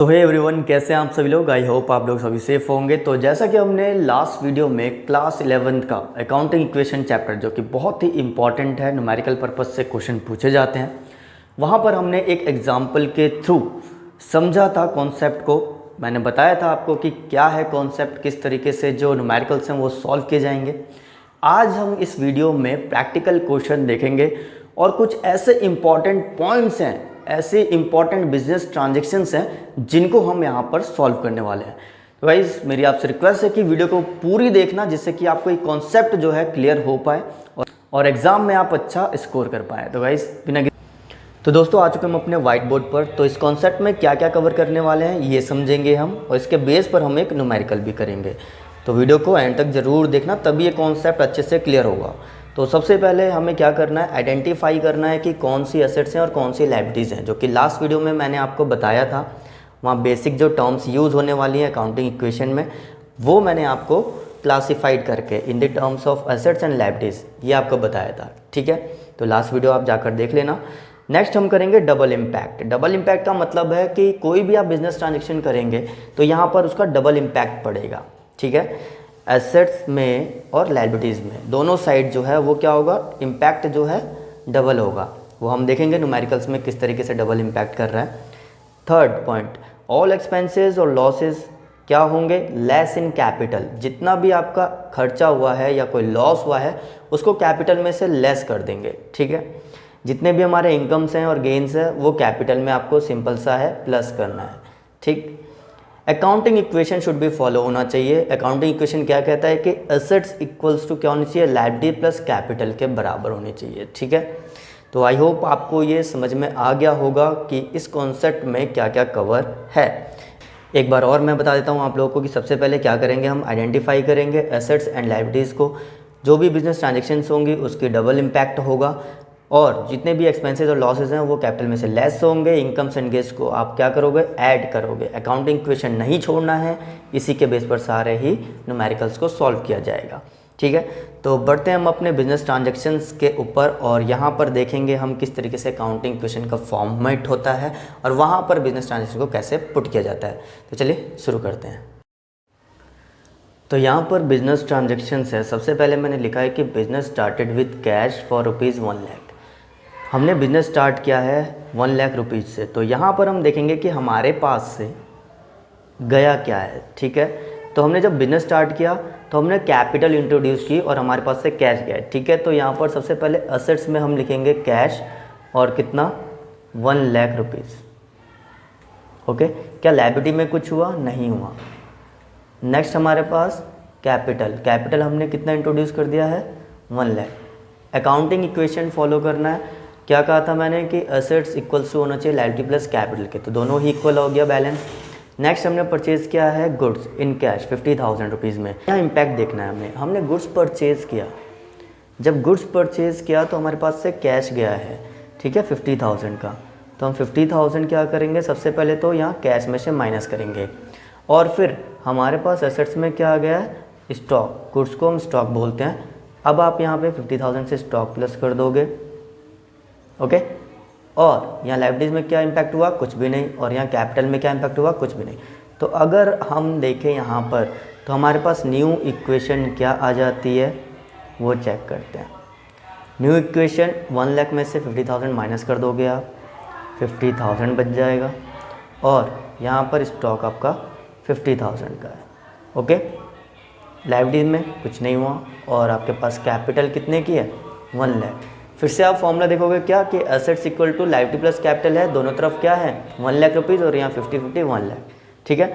तो hey everyone, कैसे हैं आप सभी लोग। आई होप आप लोग सभी सेफ होंगे। तो जैसा कि हमने लास्ट वीडियो में क्लास 11th का अकाउंटिंग इक्वेशन चैप्टर, जो कि बहुत ही इंपॉर्टेंट है, न्यूमेरिकल पर्पस से क्वेश्चन पूछे जाते हैं, वहाँ पर हमने एक एग्जाम्पल के थ्रू समझा था कॉन्सेप्ट को। मैंने बताया था आपको कि क्या है कॉन्सेप्ट, किस तरीके से जो न्यूमेरिकल्स हैं वो सॉल्व किए जाएंगे। आज हम इस वीडियो में प्रैक्टिकल क्वेश्चन देखेंगे और कुछ ऐसे इंपॉर्टेंट पॉइंट्स हैं, ऐसे इंपॉर्टेंट बिजनेस ट्रांजैक्शंस हैं जिनको हम यहाँ पर सॉल्व करने वाले हैं। तो गाइस, मेरी आपसे रिक्वेस्ट है कि वीडियो को पूरी देखना, जिससे कि आपको एक कॉन्सेप्ट जो है क्लियर हो पाए और एग्जाम में आप अच्छा स्कोर कर पाए। तो गाइस, तो दोस्तों, आ चुके हम अपने व्हाइट बोर्ड पर। तो इस कॉन्सेप्ट में क्या क्या कवर करने वाले हैं ये समझेंगे हम, और इसके बेस पर हम एक न्यूमेरिकल भी करेंगे। तो वीडियो को एंड तक ज़रूर देखना, तभी ये कॉन्सेप्ट अच्छे से क्लियर होगा। तो सबसे पहले हमें क्या करना है, आइडेंटिफाई करना है कि कौन सी एसेट्स हैं और कौन सी लायबिलिटीज़ हैं, जो कि लास्ट वीडियो में मैंने आपको बताया था। वहाँ बेसिक जो टर्म्स यूज़ होने वाली हैं अकाउंटिंग इक्वेशन में, वो मैंने आपको क्लासीफाइड करके in the terms of assets and liabilities ये आपको बताया था। ठीक है, तो लास्ट वीडियो आप जाकर देख लेना। नेक्स्ट हम करेंगे डबल इम्पैक्ट। डबल इम्पैक्ट का मतलब है कि कोई भी आप बिजनेस ट्रांजेक्शन करेंगे तो यहाँ पर उसका डबल इम्पैक्ट पड़ेगा। ठीक है, एसेट्स में और लायबिलिटीज़ में दोनों साइड जो है वो क्या होगा, इम्पैक्ट जो है डबल होगा। वो हम देखेंगे न्यूमेरिकल्स में किस तरीके से डबल इम्पैक्ट कर रहा है। थर्ड पॉइंट, ऑल एक्सपेंसेस और लॉसेस क्या होंगे, लेस इन कैपिटल। जितना भी आपका खर्चा हुआ है या कोई लॉस हुआ है उसको कैपिटल में से लेस कर देंगे। ठीक है, जितने भी हमारे इनकम्स हैं और गेन्स हैं वो कैपिटल में आपको सिंपल सा है प्लस करना है। ठीक, accounting equation should be follow होना चाहिए। अकाउंटिंग इक्वेशन क्या कहता है कि एसेट्स इक्वल्स टू क्या होनी चाहिए, लायबिलिटी प्लस कैपिटल के बराबर होनी चाहिए। ठीक है, तो आई होप आपको ये समझ में आ गया होगा कि इस कॉन्सेप्ट में क्या क्या कवर है। एक बार और मैं बता देता हूँ आप लोगों को कि सबसे पहले क्या करेंगे, हम आइडेंटिफाई करेंगे एसेट्स एंड लायबिलिटीज़ को। जो भी बिजनेस ट्रांजेक्शन्स होंगी उसकी डबल इम्पैक्ट होगा, और जितने भी एक्सपेंसेस और लॉसेज हैं वो कैपिटल में से लेस होंगे। इनकम्स एंड गेन्स को आप क्या करोगे, ऐड करोगे। अकाउंटिंग इक्वेशन नहीं छोड़ना है, इसी के बेस पर सारे ही न्यूमेरिकल्स को सॉल्व किया जाएगा। ठीक है, तो बढ़ते हैं हम अपने बिजनेस ट्रांजैक्शंस के ऊपर, और यहाँ पर देखेंगे हम किस तरीके से अकाउंटिंग इक्वेशन का फॉर्मेट होता है और वहाँ पर बिजनेस ट्रांजैक्शन को कैसे पुट किया जाता है। तो चलिए शुरू करते हैं। तो यहाँ पर बिजनेस ट्रांजैक्शंस है। सबसे पहले मैंने लिखा है कि business started with cash for ₹1 lakh. हमने बिज़नेस स्टार्ट किया है 1 लाख रुपीज़ से। तो यहाँ पर हम देखेंगे कि हमारे पास से गया क्या है। ठीक है, तो हमने जब बिज़नेस स्टार्ट किया तो हमने कैपिटल इंट्रोड्यूस की और हमारे पास से कैश गया है। ठीक है, तो यहाँ पर सबसे पहले असेट्स में हम लिखेंगे कैश, और कितना, 1 लाख रुपीज़। ओके, क्या लायबिलिटी में कुछ हुआ, नहीं हुआ। नेक्स्ट हमारे पास कैपिटल हमने कितना इंट्रोड्यूस कर दिया है, 1 लाख। अकाउंटिंग इक्वेशन फॉलो करना है। क्या कहा था मैंने कि एसेट्स इक्वल्स टू होना चाहिए लायबिलिटी प्लस कैपिटल के, तो दोनों ही इक्वल हो गया, बैलेंस। नेक्स्ट हमने परचेज़ किया है गुड्स इन कैश 50,000 रुपीज़ में। यहाँ इम्पैक्ट देखना है हमने गुड्स परचेज़ किया। जब गुड्स परचेज़ किया तो हमारे पास से कैश गया है। ठीक है, 50,000 का। तो हम 50,000 क्या करेंगे, सबसे पहले तो यहाँ कैश में से माइनस करेंगे, और फिर हमारे पास एसेट्स में क्या आ गया है, स्टॉक। गुड्स को हम स्टॉक बोलते हैं। अब आप यहाँ पे 50,000 से स्टॉक प्लस कर दोगे। ओके, और यहाँ लायबिलिटीज़ में क्या इम्पैक्ट हुआ, कुछ भी नहीं, और यहाँ कैपिटल में क्या इम्पैक्ट हुआ, कुछ भी नहीं। तो अगर हम देखें यहाँ पर तो हमारे पास न्यू इक्वेशन क्या आ जाती है वो चेक करते हैं। न्यू इक्वेशन 1 लाख में से 50,000 माइनस कर दोगे आप, 50,000 बच जाएगा, और यहाँ पर स्टॉक आपका 50,000 का है। ओके, लायबिलिटीज़ में कुछ नहीं हुआ, और आपके पास कैपिटल कितने की है, 1 लाख। फिर से आप फॉर्मूला देखोगे क्या कि assets equal to liability plus capital है, दोनों तरफ क्या है, 1 लाख रुपीज़, और यहाँ 50-50 1 लाख। ठीक है,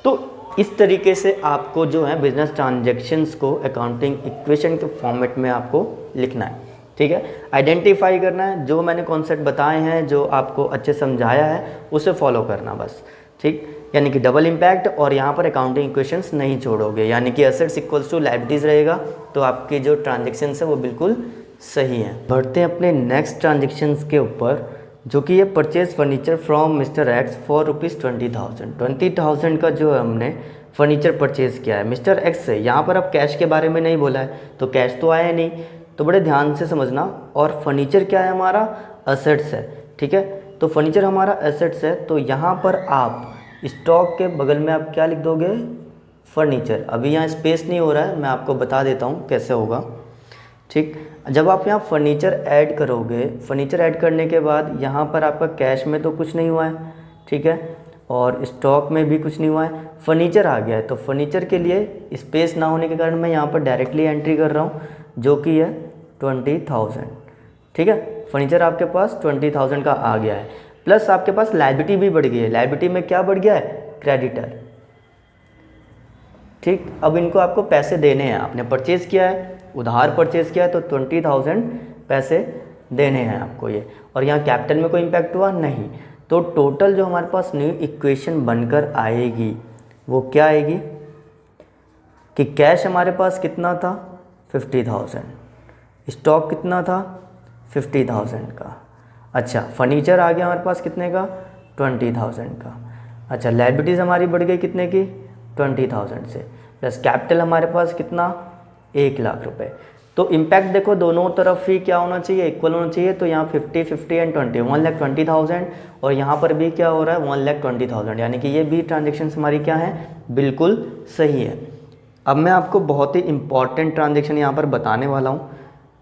तो इस तरीके से आपको जो है बिजनेस ट्रांजैक्शंस को अकाउंटिंग इक्वेशन के फॉर्मेट में आपको लिखना है। ठीक है, आइडेंटिफाई करना है, जो मैंने कॉन्सेप्ट बताए हैं, जो आपको अच्छे समझाया है उसे फॉलो करना बस। ठीक, यानी कि डबल इम्पैक्ट, और यहाँ पर अकाउंटिंग इक्वेशंस नहीं छोड़ोगे, यानी कि एसेट्स इक्वल्स टू लायबिलिटीज़ रहेगा, तो आपकी जो ट्रांजैक्शंस है वो बिल्कुल सही है। बढ़ते हैं अपने नेक्स्ट ट्रांजेक्शन्स के ऊपर, जो कि ये purchase furniture from mister x for ₹20,000। 20,000 का जो है हमने फर्नीचर परचेज़ किया है मिस्टर एक्स से। यहाँ पर अब कैश के बारे में नहीं बोला है, तो कैश तो आया नहीं, तो बड़े ध्यान से समझना। और फर्नीचर क्या है, हमारा एसेट्स है। ठीक है, तो फर्नीचर हमारा एसेट्स है, तो यहाँ पर आप स्टॉक के बगल में आप क्या लिख दोगे, फर्नीचर। अभी यहाँ स्पेस नहीं हो रहा है, मैं आपको बता देता हूँ कैसे होगा। ठीक, जब आप यहाँ फर्नीचर ऐड करोगे, फर्नीचर ऐड करने के बाद यहाँ पर आपका कैश में तो कुछ नहीं हुआ है, ठीक है, और स्टॉक में भी कुछ नहीं हुआ है, फर्नीचर आ गया है। तो फर्नीचर के लिए स्पेस ना होने के कारण मैं यहाँ पर डायरेक्टली एंट्री कर रहा हूँ, जो कि है 20,000। ठीक है, फर्नीचर आपके पास 20,000 का आ गया है, प्लस आपके पास लायबिलिटी भी बढ़ गई है। लायबिलिटी में क्या बढ़ गया है, क्रेडिटर। ठीक, अब इनको आपको पैसे देने हैं, आपने परचेज़ किया है, उधार परचेज़ किया है, तो 20,000 पैसे देने हैं आपको ये। और यहाँ कैपिटल में कोई इम्पैक्ट हुआ नहीं। तो टोटल जो हमारे पास न्यू इक्वेशन बनकर आएगी वो क्या आएगी कि कैश हमारे पास कितना था, 50,000, स्टॉक कितना था, 50,000 का। अच्छा, फर्नीचर आ गया हमारे पास कितने का, 20,000 का। अच्छा, लायबिलिटीज़ हमारी बढ़ गई कितने की, 20,000 से, प्लस कैपिटल हमारे पास कितना, 1,00,000 रुपये। तो इम्पैक्ट देखो दोनों तरफ ही क्या होना चाहिए, इक्वल होना चाहिए। तो यहाँ 50, 50 एंड 20, 1,20,000, और यहाँ पर भी क्या हो रहा है, 1,20,000, यानी कि ये भी ट्रांजेक्शन हमारी क्या है, बिल्कुल सही है। अब मैं आपको बहुत ही इंपॉर्टेंट ट्रांजेक्शन यहाँ पर बताने वाला हूँ,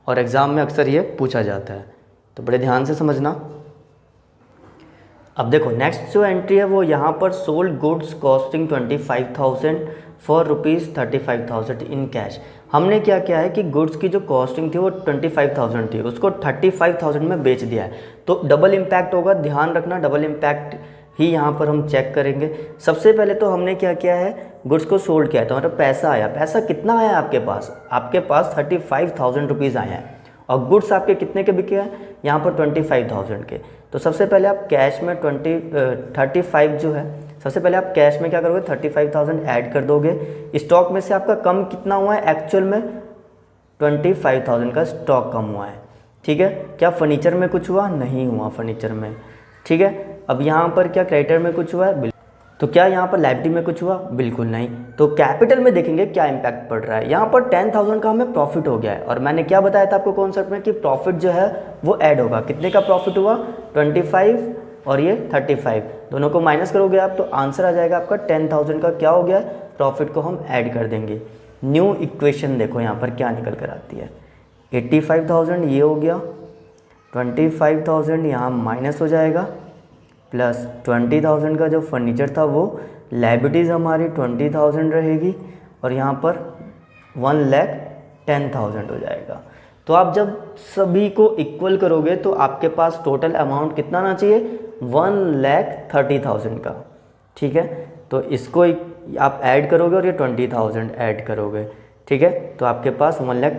और एग्ज़ाम में अक्सर ये पूछा जाता है, तो बड़े ध्यान से समझना। अब देखो नेक्स्ट जो एंट्री है वो यहाँ पर sold goods costing 25,000 for ₹35,000 in cash. हमने क्या किया है कि गुड्स की जो कॉस्टिंग थी वो 25,000 थी, उसको 35,000 में बेच दिया है। तो डबल इम्पैक्ट होगा, ध्यान रखना, डबल इम्पैक्ट ही यहाँ पर हम चेक करेंगे। सबसे पहले तो हमने क्या किया है, गुड्स को सोल्ड किया, तो हमारा पैसा आया। पैसा कितना आया आपके पास, आपके पास 35,000 रुपीज़ आए हैं, और गुड्स आपके कितने के बिके हैं, यहाँ पर 25,000 के। तो सबसे पहले आप कैश में 35 जो है, सबसे पहले आप कैश में क्या करोगे, 35,000 ऐड कर दोगे। स्टॉक में से आपका कम कितना हुआ है, एक्चुअल में 25,000 का स्टॉक कम हुआ है। ठीक है, क्या फर्नीचर में कुछ हुआ, नहीं हुआ फर्नीचर में। ठीक है, अब यहाँ पर क्या क्रेडिटर में कुछ हुआ है, तो क्या यहाँ पर लायबिलिटी में कुछ हुआ, बिल्कुल नहीं। तो कैपिटल में देखेंगे क्या इम्पैक्ट पड़ रहा है। यहाँ पर 10,000 का हमें प्रॉफिट हो गया है, और मैंने क्या बताया था आपको कॉन्सेप्ट में कि प्रॉफिट जो है वो ऐड होगा। कितने का प्रॉफिट हुआ, 25 और ये 35, दोनों को माइनस करोगे आप तो आंसर आ जाएगा आपका 10,000 का क्या हो गया, प्रॉफिट को हम ऐड कर देंगे। न्यू इक्वेशन देखो यहाँ पर क्या निकल कर आती है, 85,000 ये हो गया, 25,000 यहाँ माइनस हो जाएगा, प्लस 20,000 का जो फर्नीचर था वो लायबिलिटीज़ हमारी 20,000 रहेगी, और यहाँ पर 1,10,000 हो जाएगा। तो आप जब सभी को इक्वल करोगे तो आपके पास टोटल अमाउंट कितना आना चाहिए, 1,30,000 का। ठीक है, तो इसको आप ऐड करोगे और ये 20,000 ऐड करोगे। ठीक है, तो आपके पास 1,00,000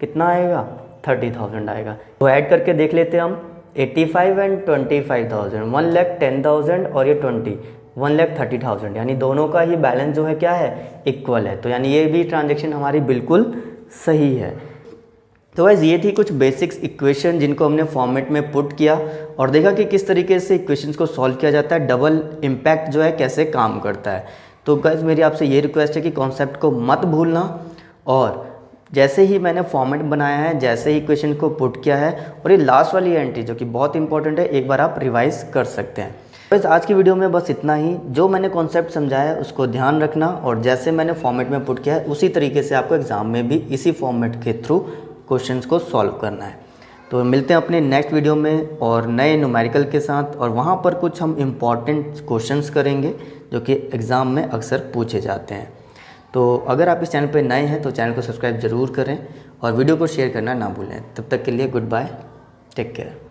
कितना आएगा, 30,000 आएगा। तो ऐड करके देख लेते हैं हम, 85 एंड 25,000, 1,10,000 और ये 20, 1,30,000, यानी दोनों का ही बैलेंस जो है क्या है, इक्वल है। तो यानी ये भी ट्रांजेक्शन हमारी बिल्कुल सही है। तो वैसे ये थी कुछ बेसिक्स इक्वेशन जिनको हमने फॉर्मेट में पुट किया और देखा कि किस तरीके से इक्वेशंस को सॉल्व किया जाता है, डबल इम्पैक्ट जो है कैसे काम करता है। तो गाइस मेरी आपसे ये रिक्वेस्ट है कि कॉन्सेप्ट को मत भूलना, और जैसे ही मैंने फॉर्मेट बनाया है, जैसे ही इक्वेशन को पुट किया है, और ये लास्ट वाली एंट्री जो कि बहुत इंपॉर्टेंट है, एक बार आप रिवाइज कर सकते हैं। बस आज की वीडियो में बस इतना ही। जो मैंने कॉन्सेप्ट समझाया है उसको ध्यान रखना, और जैसे मैंने फॉर्मेट में पुट किया है उसी तरीके से आपको एग्जाम में भी इसी फॉर्मेट के थ्रू क्वेश्चंस को सॉल्व करना है। तो मिलते हैं अपने नेक्स्ट वीडियो में और नए न्यूमेरिकल के साथ, और वहाँ पर कुछ हम इम्पॉर्टेंट क्वेश्चंस करेंगे जो कि एग्ज़ाम में अक्सर पूछे जाते हैं। तो अगर आप इस चैनल पर नए हैं तो चैनल को सब्सक्राइब ज़रूर करें और वीडियो को शेयर करना ना भूलें। तब तक के लिए गुड बाय, टेक केयर।